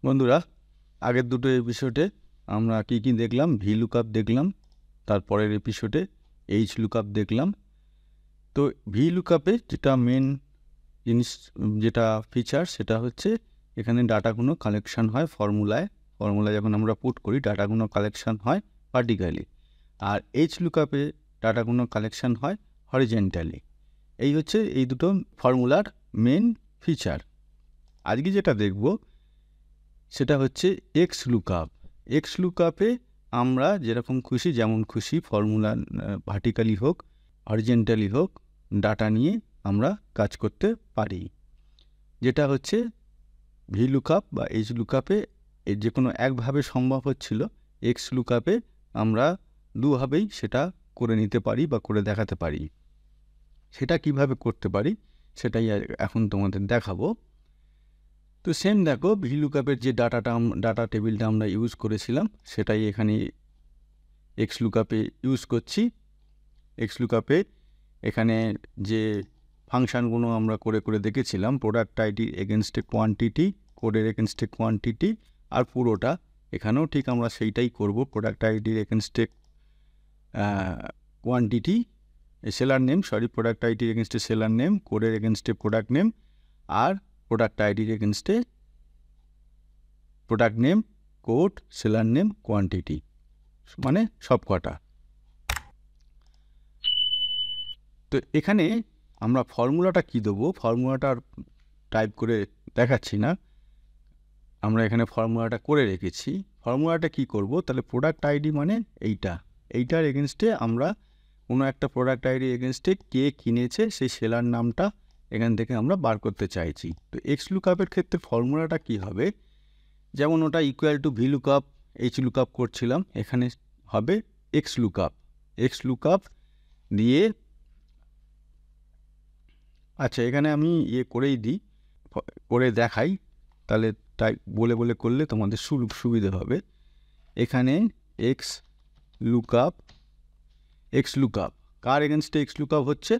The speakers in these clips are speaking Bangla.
বন্ধুরা, আগের দুটো এপিসোডে আমরা কি দেখলাম? ভি লুকআপ দেখলাম, তারপরের এপিসোডে এইচ লুকআপ দেখলাম। তো ভি লুকআপে যেটা মেন জিনিস, যেটা ফিচার, সেটা হচ্ছে এখানে ডাটাগুলো কালেকশন হয় ফর্মুলায় যখন আমরা পুট করি ডাটাগুলো কালেকশন হয় ভার্টিক্যালি, আর এইচ লুকআপে ডাটাগুলো কালেকশন হয় হরিজেন্টালি। এই হচ্ছে এই দুটো ফর্মুলার মেন ফিচার। আজকে যেটা দেখব সেটা হচ্ছে এক্স লুকআপ। এক্স লুকআপে আমরা যেরকম খুশি, যেমন খুশি ফর্মুলা ভার্টিক্যালি হোক হরিজেন্টালি হোক, ডাটা নিয়ে আমরা কাজ করতে পারি। যেটা হচ্ছে ভি লুকআপ বা এইচ লুকআপে এর যে কোনো একভাবে সম্ভব হচ্ছিল, এক্স লুকআপে আমরা দুভাবেই সেটা করে নিতে পারি বা করে দেখাতে পারি। সেটা কিভাবে করতে পারি সেটাই এখন তোমাদের দেখাবো। তো সেম দেখো, ভি লুকআপের যে ডাটা টেবিলটা আমরা ইউজ করেছিলাম সেটাই এখানে এক্স লুকআপে ইউজ করছি। এক্স লুকআপে এখানে যে ফাংশানগুলো আমরা করে দেখেছিলাম, প্রোডাক্ট আইডি এগেনস্টে কোয়ান্টিটি, কোডের এগেনস্টে কোয়ান্টিটি, আর পুরোটা এখানেও ঠিক আমরা সেইটাই করব। প্রোডাক্ট আইডির এগেনস্টে কোয়ান্টিটি, সেলার নেম, প্রোডাক্ট আইডির এগেনস্টে সেলার নেম, কোডের এগেনস্টে প্রোডাক্ট নেম, আর প্রোডাক্ট আইডির এগেনস্টে product name, code, seller name, quantity, মানে সব কটা। তো এখানে আমরা ফর্মুলাটা কি দেবো, ফর্মুলাটা টাইপ করে দেখাচ্ছি না, আমরা এখানে ফর্মুলাটা করে রেখেছি। ফর্মুলাটা কি করব, তাহলে প্রোডাক্ট আইডি মানে এইটার এগেনস্টে আমরা কোনো একটা প্রোডাক্ট আইডি এগেনস্টে কে কিনেছে সেই সেলার নামটা এখান থেকে আমরা বার করতে চাইছি। তো এক্স লুকআপের ক্ষেত্রে ফর্মুলাটা কি হবে, যেমন ওটা equal to V lookup H lookup করছিলাম, এখানে হবে এক্স লুকআপ দিয়ে। আচ্ছা, এখানে আমি করেই দিই, করে দেখাই, তাহলে তাই বলে করলে তোমাদের সুবিধে হবে। এখানে এক্স লুকআপ কার এগেনস্টে এক্স লুকআপ হচ্ছে?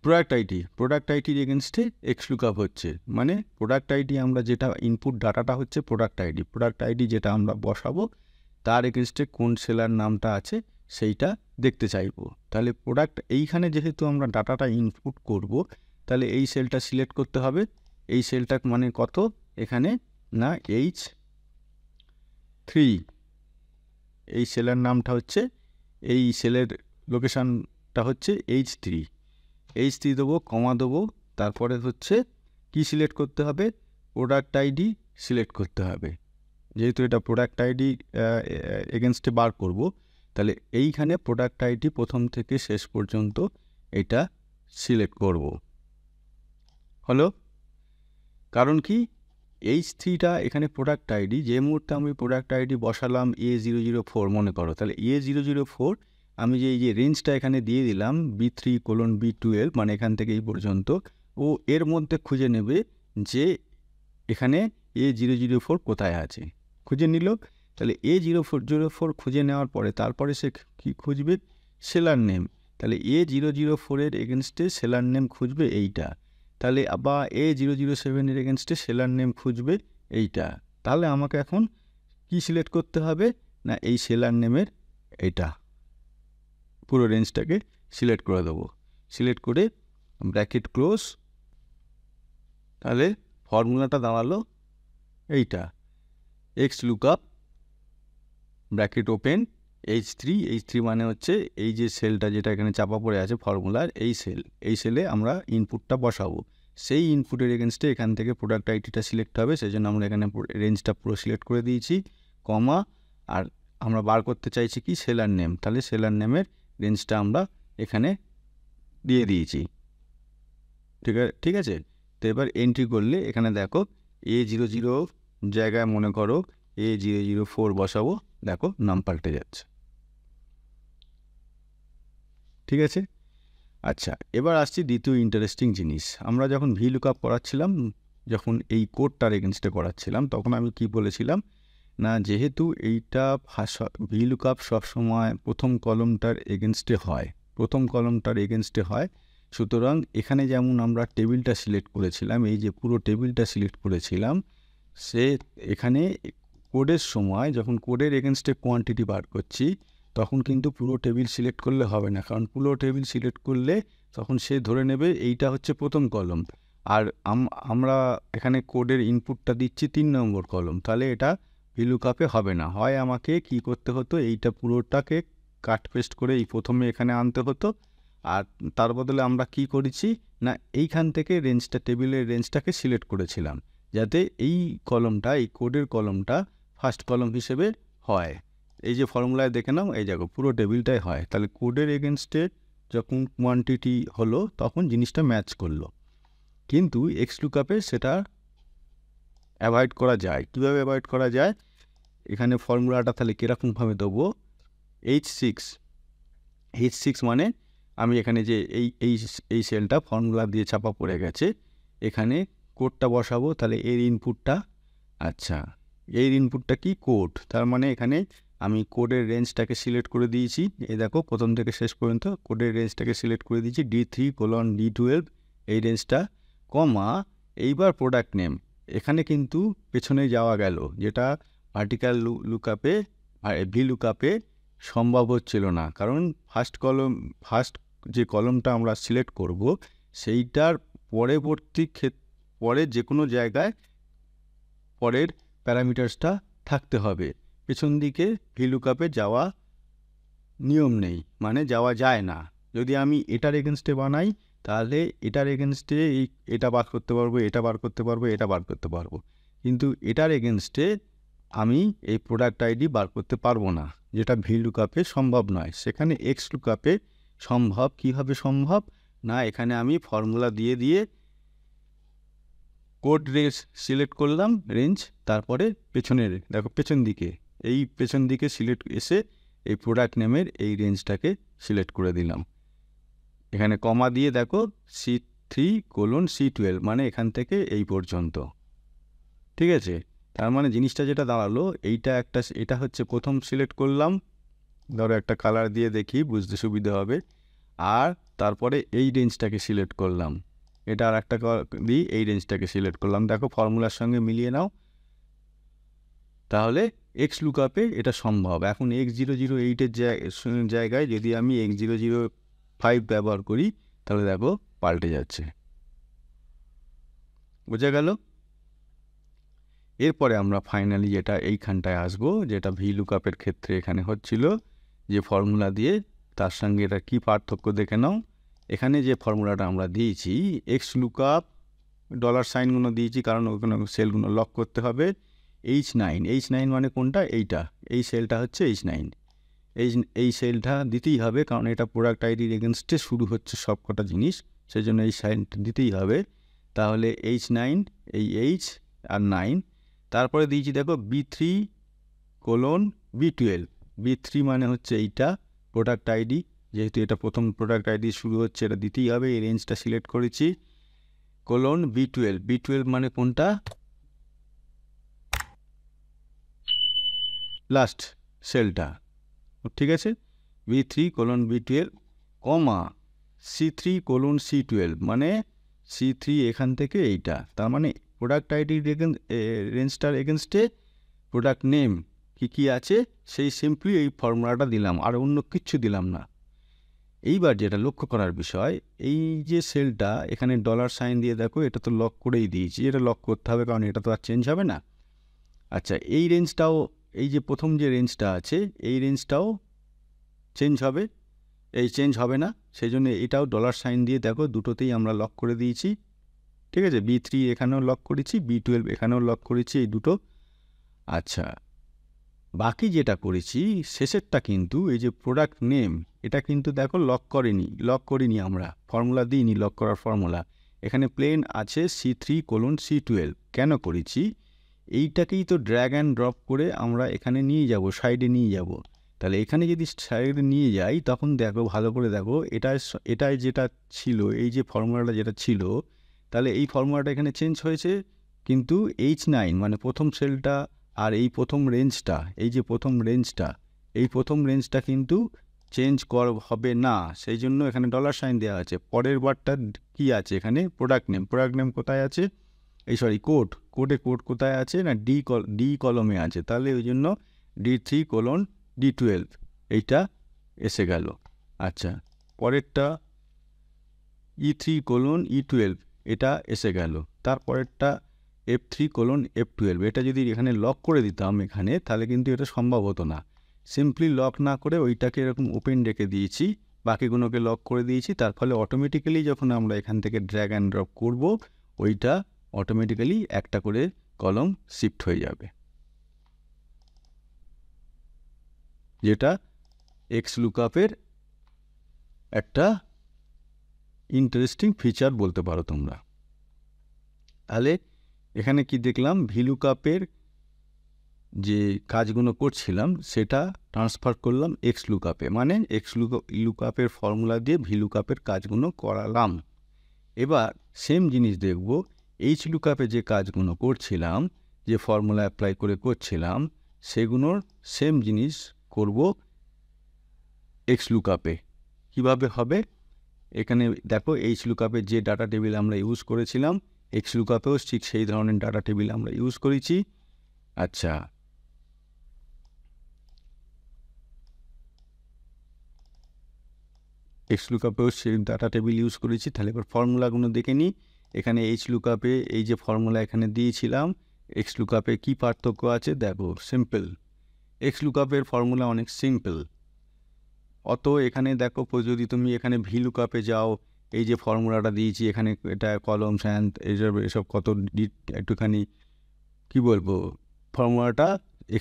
প্রোডাক্ট আইডির এগেনস্টে এক্স লুকআপ হচ্ছে, মানে প্রোডাক্ট আইডি আমরা যেটা ইনপুট ডাটাটা হচ্ছে প্রোডাক্ট আইডি যেটা আমরা বসাবো তার এগেনস্টে কোন সেলার নামটা আছে সেইটা দেখতে চাইবো। তাহলে এইখানে যেহেতু আমরা ডাটাটা ইনপুট করব, তাহলে এই সেলটা সিলেক্ট করতে হবে। এই সেলটা মানে কত এখানে, না H3, এই সেলের নামটা হচ্ছে, এই সেলের লোকেশানটা হচ্ছে H3 দেবো, কমা দেবো, তারপরে হচ্ছে কি সিলেক্ট করতে হবে, প্রোডাক্ট আইডি সিলেক্ট করতে হবে। যেহেতু এটা প্রোডাক্ট আইডি এগেনস্টে বার করব, তাহলে এইখানে প্রোডাক্ট আইডি প্রথম থেকে শেষ পর্যন্ত এটা সিলেক্ট করব। হলো? কারণ কি, H3টা এখানে প্রোডাক্ট আইডি, যে মুহূর্তে আমি প্রোডাক্ট আইডি বসালাম A004 মনে করো, তাহলে A004 আমি এই যে রেঞ্জটা এখানে দিয়ে দিলাম B3:B12, মানে এখান থেকে এই পর্যন্ত, ও এর মধ্যে খুঁজে নেবে যে এখানে A004 কোথায় আছে, খুঁজে নিল। তাহলে A004 খুঁজে নেওয়ার পরে তারপরে সে কি খুঁজবে, সেলার নেম। তাহলে A004 এগেনস্টে সেলার নেম খুঁজবে এইটা, তাহলে আবার A007 এগেনস্টে সেলার নেম খুঁজবে এইটা। তাহলে আমাকে এখন কি সিলেক্ট করতে হবে, না এই সেলার নেমের এইটা পুরো রেঞ্জটাকে সিলেক্ট করে দেবো। সিলেক্ট করে ব্র্যাকেট ক্লোজ, তাহলে ফর্মুলাটা দাঁড়ালো এইটা, x lookup bracket open H3 মানে হচ্ছে এই যে সেলটা যেটা এখানে চাপা পড়ে আছে ফর্মুলার, এই সেলে আমরা ইনপুটটা বসাবো। সেই ইনপুটের এগেনস্টে এখান থেকে প্রোডাক্ট আইডিটা সিলেক্ট হবে, সেই জন্য আমরা এখানে রেঞ্জটা পুরো সিলেক্ট করে দিয়েছি, কমা, আর আমরা বার করতে চাইছি কি, সেলার নেম। তাহলে সেলার নেমের রেঞ্জটা আমরা এখানে দিয়ে দিয়েছি। ঠিক আছে। তো এবার এন্ট্রি করলে এখানে দেখো A00 জায়গায় মনে করো A004 বসাবো, দেখো নাম পাল্টে যাচ্ছে। ঠিক আছে। আচ্ছা, এবার আসছি দ্বিতীয় ইন্টারেস্টিং জিনিস। আমরা যখন ভি লুকআপ করাচ্ছিলাম, যখন এই কোডটার এগেনস্টে করাচ্ছিলাম, তখন আমি কি বলেছিলাম, না যেহেতু এইটা ভি লুকআপ সবসময় প্রথম কলমটার এগেনস্টে হয়, সুতরাং এখানে যেমন আমরা টেবিলটা সিলেক্ট করেছিলাম, এই যে পুরো টেবিলটা সিলেক্ট করেছিলাম, সে এখানে কোডের সময় যখন কোডের এগেনস্টে কোয়ান্টিটি বার করছি তখন কিন্তু পুরো টেবিল সিলেক্ট করলে হবে না, কারণ পুরো টেবিল সিলেক্ট করলে তখন সে ধরে নেবে এইটা হচ্ছে প্রথম কলম, আর আমরা এখানে কোডের ইনপুটটা দিচ্ছি 3 নম্বর কলম, তাহলে এটা ভিলুকআপে হবে না। হয় আমাকে কি করতে হতো, এইটা পুরোটাকে কাট পেস্ট করে এই প্রথমে এখানে আনতে হতো, আর তার বদলে আমরা কি করেছি না এইখান থেকে রেঞ্জটা, টেবিলের রেঞ্জটাকে সিলেক্ট করেছিলাম যাতে এই কলমটা, এই কোডের কলমটা ফার্স্ট কলম হিসেবে হয়। এই যে ফর্মুলায় দেখে নাও, এই দেখো পুরো টেবিলটাই হয়। তাহলে কোডের এগেনস্টে যখন কোয়ান্টিটি হলো তখন জিনিসটা ম্যাচ করলো, কিন্তু এক্সলুকআপে সেটা অ্যাভয়েড করা যায়। কীভাবে অ্যাভয়েড করা যায়, এখানে ফর্মুলাটা তাহলে কীরকমভাবে দেবো, H6 মানে আমি এখানে যে এই সেলটা ফর্মুলা দিয়ে ছাপা পড়ে গেছে, এখানে কোডটা বসাবো। তাহলে এর ইনপুটটা, আচ্ছা এর ইনপুটটা কি কোড, তার মানে এখানে আমি কোডের রেঞ্জটাকে সিলেক্ট করে দিয়েছি। এই দেখো প্রথম থেকে শেষ পর্যন্ত কোডের রেঞ্জটাকে সিলেক্ট করে দিয়েছি, D3:D12 এই রেঞ্জটা, কমা এইবার প্রোডাক্ট নেম। এখানে কিন্তু পেছনে যাওয়া গেল, যেটা ভার্টিক্যাল লুকআপে আর ভিলুকআপে সম্ভব হচ্ছিল না, কারণ ফার্স্ট যে কলমটা আমরা সিলেক্ট করব সেইটার পরবর্তী পরে যে কোনো জায়গায় পরের প্যারামিটার্সটা থাকতে হবে। পেছন দিকে ভিলুকআপে যাওয়া নিয়ম নেই, মানে যাওয়া যায় না। যদি আমি এটার এগেনস্টে বানাই তাহলে এটার এগেনস্টে এটা বার করতে পারবো, এটা বার করতে পারবো, এটা বার করতে পারবো, কিন্তু এটার এগেনস্টে আমি এই প্রোডাক্ট আইডি বার করতে পারবো না, যেটা ভিলুকআপে সম্ভব নয়। সেখানে এক্সলুকআপে সম্ভব। কীভাবে সম্ভব না, এখানে আমি ফর্মুলা দিয়ে দিয়ে কোড রেঞ্জ সিলেক্ট করলাম, রেঞ্জ, তারপরে পেছনের দেখো পেছন দিকে, এই পেছন দিকে সিলেক্ট এসে এই প্রোডাক্ট নেমের এই রেঞ্জটাকে সিলেক্ট করে দিলাম। এখানে কমা দিয়ে দেখো C3:C12 মানে এখান থেকে এই পর্যন্ত, ঠিক আছে। তার মানে জিনিসটা যেটা দাঁড়ালো, এটা হচ্ছে প্রথম সিলেক্ট করলাম, ধরো একটা কালার দিয়ে দেখি বুঝতে সুবিধা হবে, আর তারপরে এই রেঞ্জটাকে সিলেক্ট করলাম, এটা আর একটা দিই, এই রেঞ্জটাকে সিলেক্ট করলাম। দেখো ফর্মুলার সঙ্গে মিলিয়ে নাও, তাহলে এক্সলুকআপে এটা সম্ভব। এখন X008-এর জায়গায় যদি আমি X005 ব্যবহার করি তাহলে দেখো পাল্টে যাচ্ছে, বোঝা গেল। এরপরে আমরা ফাইনালি যেটা এইখানটায় আসবো, যেটা ভিলুকআপের ক্ষেত্রে এখানে হচ্ছিল যে ফর্মুলা দিয়ে, তার সঙ্গে এটা কি পার্থক্য দেখে নাও। এখানে যে ফর্মুলাটা আমরা দিয়েছি, এক্সলুকআপ $সাইনগুলো দিয়েছি কারণ ওখানে সেলগুলো লক করতে হবে। H9 মানে কোনটা, এইটা, এই সেলটা হচ্ছে H9, এই সেলটা দিতেই হবে কারণ এটা প্রোডাক্ট আইডির এগেনস্টে শুরু হচ্ছে সব কটা জিনিস, সেই জন্য এই সাইনটা দিতেই হবে। তাহলে H9, এই H আর 9, তারপরে দিয়েছি দেখো B3:B12, B3 মানে হচ্ছে এইটা প্রোডাক্ট আইডি, যেহেতু এটা প্রথম প্রোডাক্ট আইডি শুরু হচ্ছে, এটা দিতেই হবে, এই রেঞ্জটা সিলেক্ট করেছি, B12 মানে কোনটা, লাস্ট সেলটা, ঠিক আছে। B3:B12, কমা C3:C12 মানে C3 এখান থেকে এইটা, তার মানে প্রোডাক্ট আইডির রেঞ্জটার এগেনস্টে প্রোডাক্ট নেম কী আছে সেই সিম্পলি এই ফর্মুলাটা দিলাম, আর অন্য কিচ্ছু দিলাম না। এইবার যেটা লক্ষ্য করার বিষয়, এই যে সেলটা এখানে $সাইন দিয়ে দেখো, এটা তো লক করেই দিয়েছি, এটা লক করতে হবে কারণ এটা তো আর চেঞ্জ হবে না। আচ্ছা এই রেঞ্জটাও, এই যে প্রথম যে রেঞ্জটা আছে এই রেঞ্জটাও চেঞ্জ হবে, এই চেঞ্জ হবে না, সেই জন্য এটাও $সাইন দিয়ে দেখো দুটোতেই আমরা লক করে দিয়েছি, ঠিক আছে। B3 এখানেও লক করেছি, B12 এখানেও লক করেছি, এই দুটো। আচ্ছা বাকি যেটা করেছি শেষেরটা কিন্তু এই যে প্রোডাক্ট নেম, এটা কিন্তু দেখো লক করিনি, আমরা ফর্মুলা দিইনি, লক করার ফর্মুলা এখানে প্লেন আছে C3:C12। কেন করেছি, এইটাকেই তো ড্র্যাগ অ্যান্ড ড্রপ করে আমরা এখানে নিয়ে যাব, সাইডে নিয়ে যাব। তাহলে এখানে যদি সাইডে নিয়ে যাই তখন দেখো ভালো করে দেখো, এটাই যেটা ছিল, এই যে ফর্মুলাটা যেটা ছিল, তাহলে এই ফর্মুলাটা এখানে চেঞ্জ হয়েছে, কিন্তু H9 মানে প্রথম সেলটা আর এই প্রথম রেঞ্জটা, এই যে প্রথম রেঞ্জটা কিন্তু চেঞ্জ হবে না, সেই জন্য এখানে $সাইন দেওয়া আছে। পরের বারটা কি আছে, এখানে প্রোডাক্ট নেম কোথায় আছে, কোডে কোড কোথায় আছে না ডি কলমে আছে, তাহলে ওই জন্য D3:D12 এইটা এসে গেল। আচ্ছা, পরেরটা E3:E12 এটা এসে গেল। তারপরেরটা F3:F12 এটা যদি এখানে লক করে দিতাম এখানে, তাহলে কিন্তু এটা সম্ভব হতো না। সিম্পলি লক না করে ওইটাকে এরকম ওপেন রেখে দিয়েছি, বাকিগুলোকে লক করে দিয়েছি। তার ফলে অটোমেটিক্যালি যখন আমরা এখান থেকে ড্র্যাগ অ্যান্ড ড্রপ করব, ওইটা অটোমেটিক্যালি একটা করে কলম শিফট হয়ে যাবে, যেটা XLOOKUP-এর একটা ইন্টারেস্টিং ফিচার বলতে পারো তোমরা। তাহলে এখানে কি দেখলাম, VLOOKUP-এর যে কাজগুলো করছিলাম সেটা ট্রান্সফার করলাম XLOOKUP-এ, মানে XLOOKUP-এর ফর্মুলা দিয়ে VLOOKUP-এর কাজগুলো করালাম। এবার সেম জিনিস দেখব, HLOOKUP-এ যে কাজগুলো করছিলাম, যে ফর্মুলা অ্যাপ্লাই করে করছিলাম, সেগুলোর সেম জিনিস করব XLOOKUP-এ। কীভাবে হবে, এখানে দেখো HLOOKUP-এর যে ডাটা টেবিল আমরা ইউজ করেছিলাম, XLOOKUP-এও ঠিক সেই ধরনের ডাটা টেবিল আমরা ইউজ করেছি। আচ্ছা, XLOOKUP-এও সেই ডাটা টেবিল ইউজ করেছি। তাহলে এবার ফর্মুলাগুলো দেখে নিই। এখানে HLOOKUP-এ এই যে ফর্মুলা এখানে দিয়েছিলাম, XLOOKUP-এ কী পার্থক্য আছে দেখো, সিম্পল। XLOOKUP-এর ফর্মুলা অনেক সিম্পল। অত এখানে দেখো, যদি তুমি এখানে VLOOKUP-এ যাও, এই যে ফর্মুলাটা দিয়েছি এখানে, এটা কলম স্যান্থ এসব কত একটুখানি কি বলবো, ফর্মুলাটা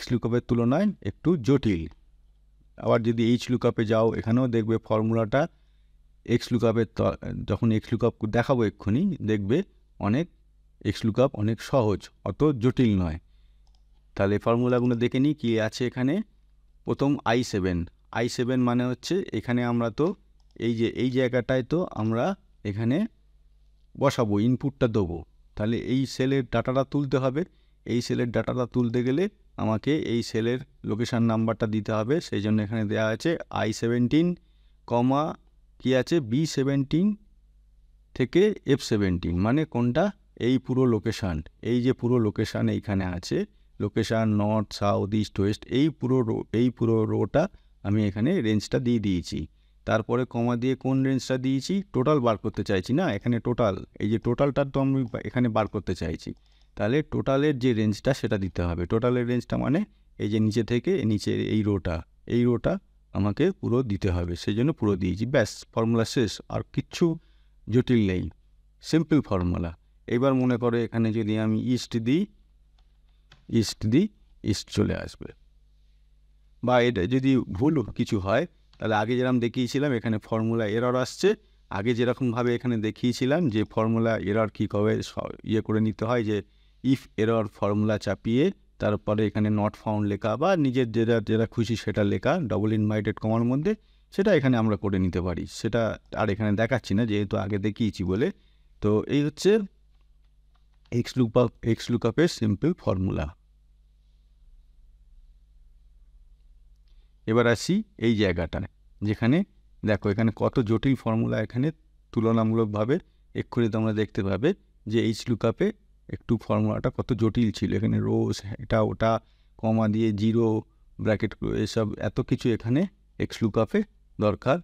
XLOOKUP-এর তুলনায় একটু জটিল। আবার যদি HLOOKUP-এ যাও, এখানেও দেখবে ফর্মুলাটা XLOOKUP-এর যখন XLOOKUP দেখাবো এক্ষুনি, দেখবে XLOOKUP অনেক সহজ, অত জটিল নয়। তাহলে ফর্মুলাগুলো দেখে নিই কী আছে এখানে। প্রথম I7 মানে হচ্ছে এখানে আমরা তো এই জায়গাটায় তো আমরা এখানে বসাবো, ইনপুটটা দেবো। তাহলে এই সেলের ডাটাটা তুলতে হবে। এই সেলের ডাটাটা তুলতে গেলে আমাকে এই সেলের লোকেশান নাম্বারটা দিতে হবে। সেই জন্য এখানে দেওয়া আছে I17, কি আছে B17 থেকে F17, মানে কোনটা, এই পুরো লোকেশান, এই যে পুরো লোকেশান এইখানে আছে, location north south east West, এই পুরো রোটা আমি এখানে রেঞ্জটা দিয়ে দিয়েছি। তারপরে কমা দিয়ে কোন রেঞ্জটা দিয়েছি, টোটাল বার করতে চাইছি না, এখানে টোটাল, এই যে টোটালটা তো আমি এখানে বার করতে চাইছি। তাহলে টোটালের যে রেঞ্জটা সেটা দিতে হবে। টোটালের রেঞ্জটা মানে এই যে নিচে থেকে নিচের এই রোটা আমাকে পুরো দিতে হবে, সেই জন্য পুরো দিয়েছি। ব্যাস, ফর্মুলা শেষ, আর কিচ্ছু জটিল নেই, সিম্পল ফর্মুলা। এবার মনে করো এখানে যদি আমি ইস্ট দিই, ইস্ট চলে আসবে। বা এটা যদি ভুল কিছু হয়, তাহলে আগে যেরকম দেখিয়েছিলাম এখানে ফর্মুলা এরর আসছে, আগে যেরকমভাবে এখানে দেখিয়েছিলাম যে ফর্মুলা এরর কী কবে করে নিতে হয়, যে ইফ এরর ফর্মুলা চাপিয়ে তারপরে এখানে নট ফাউন্ড লেখা বা নিজের যেটা খুশি সেটা লেখা ডবল ইনভাইটেড কমার মধ্যে, সেটা এখানে আমরা করে নিতে পারি। সেটা আর এখানে দেখাচ্ছি না, যেহেতু আগে দেখিয়েছি বলে। তো এই হচ্ছে XLOOKUP-এর সিম্পল ফর্মুলা। এবার আসি এই জায়গাটায়, যেখানে দেখো এখানে কত জটিল ফর্মুলা, এখানে তুলনামূলকভাবে এক্ষুনি তোমরা দেখতে পাবে যে HLOOKUP-এ একটু ফর্মুলাটা কত জটিল ছিল। এখানে রোজ, এটা ওটা, কমা দিয়ে জিরো, ব্র্যাকেট, এসব এত কিছু এখানে XLOOKUP-এ দরকার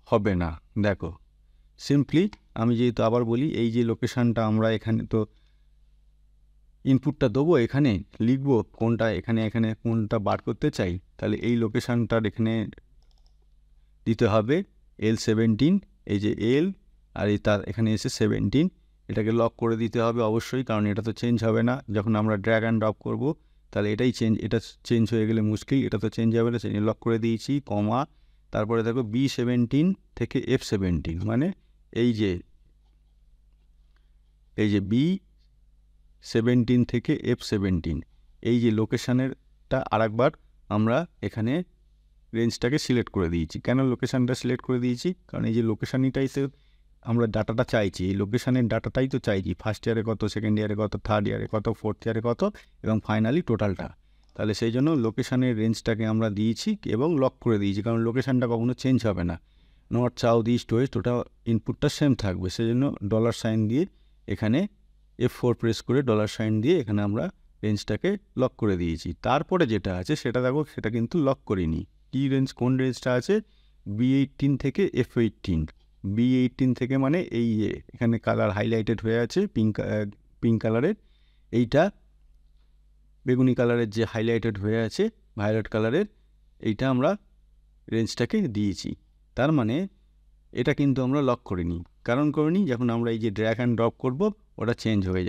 হবে না। দেখো সিম্পলি আমি যেহেতু আবার বলি, এই যে লোকেশানটা আমরা এখানে তো ইনপুটটা দেবো, এখানে লিখবো কোনটা, এখানে কোনটা বার করতে চাই, তাহলে এই লোকেশানটার এখানে দিতে হবে L17, এই যে L আর এই তার এখানে এসে 17, এটাকে লক করে দিতে হবে অবশ্যই, কারণ এটা তো চেঞ্জ হবে না। যখন আমরা ড্র্যাগ অ্যান্ড ড্রপ করবো তাহলে এটা চেঞ্জ হয়ে গেলে মুশকিল, এটা তো চেঞ্জ হবে না, সেই লক করে দিয়েছি। কমা, তারপরে দেখো B17 থেকে F17, মানে এই যে B17 থেকে F17, এই যে লোকেশানেরটা আরেকবার আমরা এখানে রেঞ্জটাকে সিলেক্ট করে দিয়েছি। কেন লোকেশানটা সিলেক্ট করে দিয়েছি, কারণ এই যে লোকেশানটাই আমরা ডাটাটা চাইছি, এই লোকেশানের ডাটাটাই তো চাইছি, ফার্স্ট ইয়ারে কত, সেকেন্ড ইয়ারে কত, থার্ড ইয়ারে কত, ফোর্থ ইয়ারে কত, এবং ফাইনালি টোটালটা। তাহলে সেই জন্য লোকেশানের রেঞ্জটাকে আমরা দিয়েছি এবং লক করে দিয়েছি, কারণ লোকেশানটা কখনো চেঞ্জ হবে না। নর্থ সাউথ ইস্ট ওয়েস্ট ওটা ইনপুটটা সেম থাকবে, সেজন্য ডলার সাইন দিয়ে এখানে F4 প্রেস করে ডলার সাইন দিয়ে এখানে আমরা রেঞ্জটাকে লক করে দিয়েছি। তারপরে যেটা আছে সেটা দেখো, সেটা কিন্তু লক করিনি। কী রেঞ্জ, কোন রেঞ্জটা আছে? B18 থেকে F18। B18 থেকে মানে এই যে এখানে কালার হাইলাইটেড হয়ে আছে পিঙ্ক কালারের, এইটা বেগুনি কালারের যে হাইলাইটেড হয়ে আছে ভায়োলেট কালারের, এইটা আমরা রেঞ্জটাকে দিয়েছি। তার মানে এটা কিন্তু আমরা লক করিনি। কারণ করিনি, যখন আমরা এই যে ড্র্যাগ অ্যান্ড ড্রপ করব ওটা চেঞ্জ হয়ে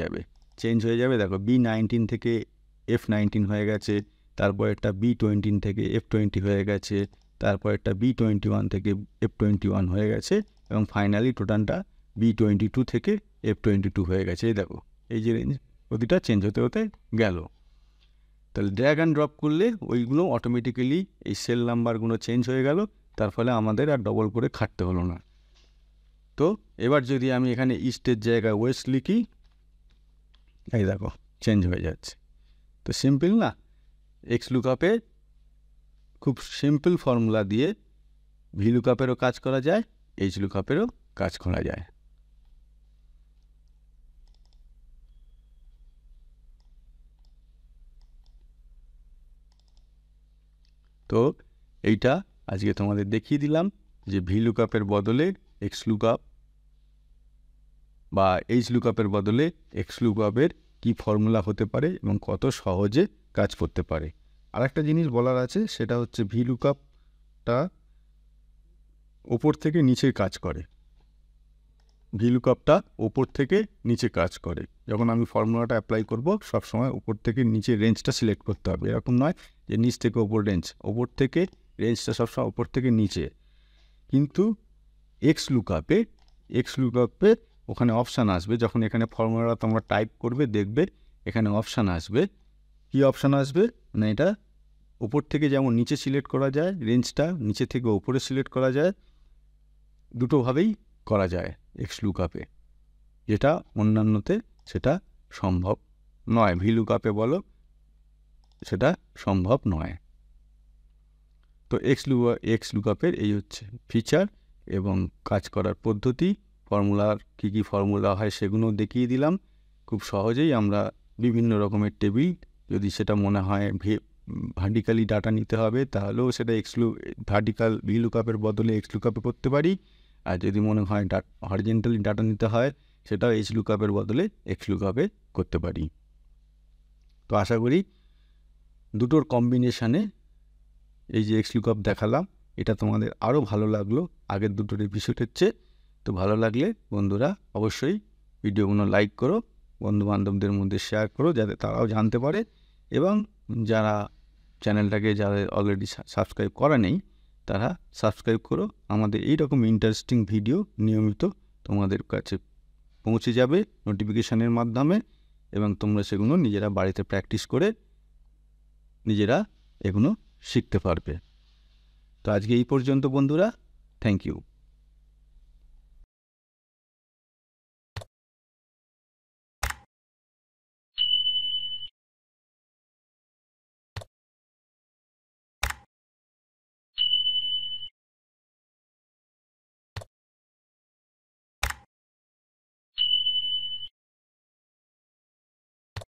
যাবে। দেখো B19 থেকে F19 হয়ে গেছে, তারপরেরটা B20 থেকে F20 হয়ে গেছে, তারপরেরটা B21 থেকে F21 হয়ে গেছে, এবং ফাইনালি টোটালটা B22 থেকে F22 হয়ে গেছে। এই দেখো এই যে রেঞ্জ প্রতিটা চেঞ্জ হতে হতে গেল। তাহলে ড্র্যাগ অ্যান্ড ড্রপ করলে ওইগুলো অটোমেটিক্যালি এই সেল নাম্বারগুলো চেঞ্জ হয়ে গেল, তার ফলে আমাদের আর ডবল করে খাটতে হলো না। তো এবার যদি আমি এখানে ইস্টের জায়গায় ওয়েস্ট লিখি, এই দেখো চেঞ্জ হয়ে যাচ্ছে। তো সিম্পল না? এক্স লুকআপে খুব সিম্পল ফর্মুলা দিয়ে ভি লুকআপেরও কাজ করা যায়, এইচ লুকআপেরও কাজ করা যায়। তো এইটা আজকে তোমাদের দেখিয়ে দিলাম যে ভি লুকআপের বদলে এক্স লুকআপ বা এইচ লুকআপের বদলে এক্স লুকআপের কী ফর্মুলা হতে পারে এবং কত সহজে কাজ করতে পারে। আর একটা জিনিস বলার আছে, সেটা হচ্ছে ভি লুকআপটা ওপর থেকে নিচে কাজ করে। ভি লুকআপটা ওপর থেকে নিচে কাজ করে। যখন আমি ফর্মুলাটা অ্যাপ্লাই করব, সবসময় ওপর থেকে নিচে রেঞ্জটা সিলেক্ট করতে হবে। এরকম নয় যে নিচ থেকে ওপর রেঞ্জ, ওপর থেকে রেঞ্জটা সবসময় ওপর থেকে নিচে। কিন্তু এক্স লুকআপে ওখানে অপশান আসবে, যখন এখানে ফর্মুলাটা তোমরা টাইপ করবে দেখবে এখানে অপশান আসবে। কী অপশান আসবে? মানে এটা ওপর থেকে যেমন নিচে সিলেক্ট করা যায়, রেঞ্জটা নিচে থেকে ওপরে সিলেক্ট করা যায়, দুটোভাবেই করা যায় এক্স লুকআপে, যেটা অন্যান্যতে সেটা সম্ভব নয়। ভি লুকআপে বলো সেটা সম্ভব নয়। তো এক্স লুকআপের এই হচ্ছে ফিচার এবং কাজ করার পদ্ধতি। ফর্মুলার কী ফর্মুলা হয় সেগুলো দেখিয়ে দিলাম। খুব সহজেই আমরা বিভিন্ন রকমের টেবিল, যদি সেটা মনে হয় ভার্টিক্যালি ডাটা নিতে হবে তাহলেও সেটা ভার্টিক্যাল ভি লুকআপের বদলে এক্স লুকআপে করতে পারি। আর যদি মনে হয় হরিজন্টালি ডাটা নিতে হয় সেটাও এইচ লুকআপের বদলে এক্স লুকআপে করতে পারি। তো আশা করি দুটোর কম্বিনেশানে এই যে এক্স লুকআপ দেখালাম এটা তোমাদের আরও ভালো লাগলো আগের দুটোর এপিসোডের চেয়ে। তো ভালো লাগলে বন্ধুরা অবশ্যই ভিডিওগুলো লাইক করো, বন্ধুবান্ধবদের মধ্যে শেয়ার করো যাতে তারাও জানতে পারে, এবং যারা চ্যানেলটাকে যাদের অলরেডি সাবস্ক্রাইব করা নেই তারা সাবস্ক্রাইব করো। আমাদের এইরকম ইন্টারেস্টিং ভিডিও নিয়মিত তোমাদের কাছে পৌঁছে যাবে নোটিফিকেশানের মাধ্যমে, এবং তোমরা সেগুলো নিজেরা বাড়িতে প্র্যাকটিস করে নিজেরা এগুলো শিখতে পারবে। তো আজকে এই পর্যন্ত বন্ধুরা, থ্যাংক ইউ।